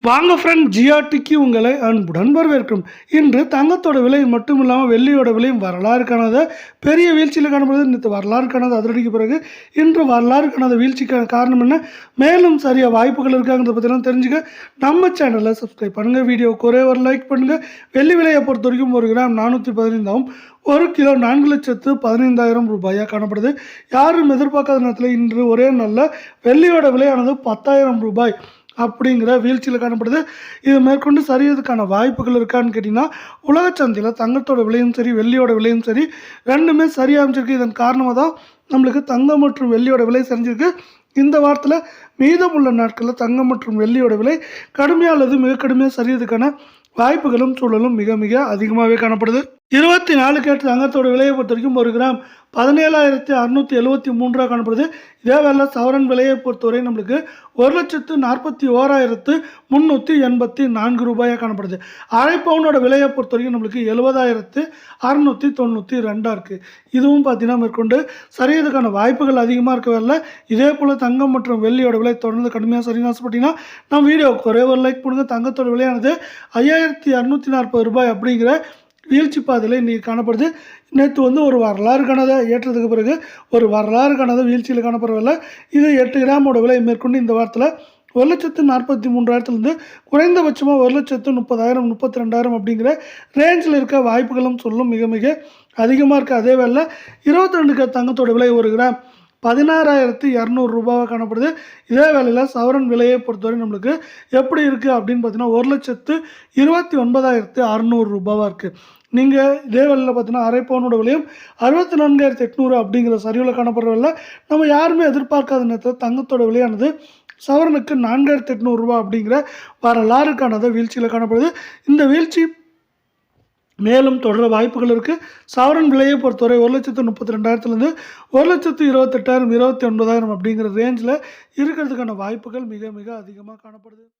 வாங்க ஃப்ரெண்ட், ஜிஆர்டிக்கு உங்களை அன்புடன் வரவேற்கும். இன்று தங்கத்தோட விலை மட்டும் இல்லாமல் வெள்ளியோட விலையும் வரலாறு காணாத பெரிய வீழ்ச்சியில் காணப்படுது. நேற்று வரலாறு காணாத அதிரடிக்கு பிறகு இன்று வரலாறு காணாத வீழ்ச்சிக்கான காரணம் என்ன, மேலும் சரியாக வாய்ப்புகள் இருக்காங்கிறத பற்றிலாம் தெரிஞ்சுக்க நம்ம சேனலை சப்ஸ்கிரைப் பண்ணுங்கள். வீடியோவுக்கு ஒரே ஒரு லைக் பண்ணுங்கள். வெள்ளி விலையை பொறுத்த வரைக்கும் 1 கிராம் 415 1 கிலோ 4,15,000 ரூபாயாக காணப்படுது. யாரும் எதிர்பார்க்காத நேரத்தில் இன்று ஒரே நாளில் வெள்ளியோட விலையானது 10,000 ரூபாய் அப்படிங்கிற வீழ்ச்சியில் காணப்படுது. இது மேற்கொண்டு சரியதுக்கான வாய்ப்புகள் இருக்கான்னு கேட்டிங்கன்னா, உலக சந்தையில் தங்கத்தோட விலையும் சரி வெள்ளியோட விலையும் சரி ரெண்டுமே சரியாக அமைச்சிருக்கு. இதன் காரணமாக தான் நம்மளுக்கு தங்கம் மற்றும் வெள்ளியோட விலை சரிஞ்சிருக்கு. இந்த வாரத்தில் மீதமுள்ள நாட்களில் தங்கம் மற்றும் வெள்ளியோட விலை கடுமையாக அல்லது மிக கடுமையாக சரியதுக்கான வாய்ப்புகளும் சூழலும் மிக மிக அதிகமாகவே காணப்படுது. 24 கேரட் தங்கத்தோட விலையை பொறுத்த வரைக்கும் 1 கிராம் 17,673 காணப்படுது. இதே வேலை சவரன் விலையை பொறுத்தவரை நம்மளுக்கு 1,41,384 ரூபாயாக காணப்படுது. அரை பவுனோட விலையை பொறுத்த வரைக்கும் நம்மளுக்கு 70,692 இருக்குது. இதுவும் பார்த்தீங்கன்னா மேற்கொண்டு சரியதுக்கான வாய்ப்புகள் அதிகமாக இருக்க வேலை. இதே போல் தங்கம் மற்றும் வெள்ளியோட விலை தொடர்ந்து கடுமையாக சரின்னு ஆசைப்பட்டீங்கன்னா நம்ம வீடியோவுக்கு ஒரே ஒரு லைக் பண்ணுங்கள். தங்கத்தோட விலையானது 5,240 ரூபாய் அப்படிங்கிற வீழ்ச்சி பாதையில் இன்றைக்கி காணப்படுது. நேற்று ஒரு வரலாறு காணாத ஏற்றத்துக்கு பிறகு ஒரு வரலாறு காணாத வீழ்ச்சியில் காணப்படவில்லை. இது 8 கிராமோட விலை மேற்கொண்டு இந்த வாரத்தில் 1,43,000 குறைந்தபட்சமாக 1,30,000 32,000 அப்படிங்கிற ரேஞ்சில் இருக்க வாய்ப்புகளும் சொல்லும் மிக மிக அதிகமாக இருக்குது. அதே வேளை 22 கேரட் தங்கத்தோட விலை 1 கிராம் 16,200 ரூபாவாக காணப்படுது. இதே வேலையில் சவரன் விலையை பொறுத்தவரை நம்மளுக்கு எப்படி இருக்குது அப்படின்னு பார்த்தீங்கன்னா 1,29,600 ரூபாவாக இருக்குது. நீங்கள் இதே வேலையில் பார்த்தீங்கன்னா அரை பவுனோட விலையும் 64,800 அப்படிங்கிற சரிவில் காணப்படுறதில்ல. நம்ம யாருமே எதிர்பார்க்காத நேரத்தில் தங்கத்தோட விலையானது சவரனுக்கு 4,800 ரூபா அப்படிங்கிற வரலாறு காணாத வீழ்ச்சியில் காணப்படுது. இந்த வீழ்ச்சி மேலும் தொடர வாய்ப்புகள் இருக்குது. சவரன் விலையை பொறுத்தவரை 1,32,000 1,28,000 29,000 அப்படிங்கிற ரேஞ்சில் இருக்கிறதுக்கான வாய்ப்புகள் மிக மிக அதிகமாக காணப்படுது.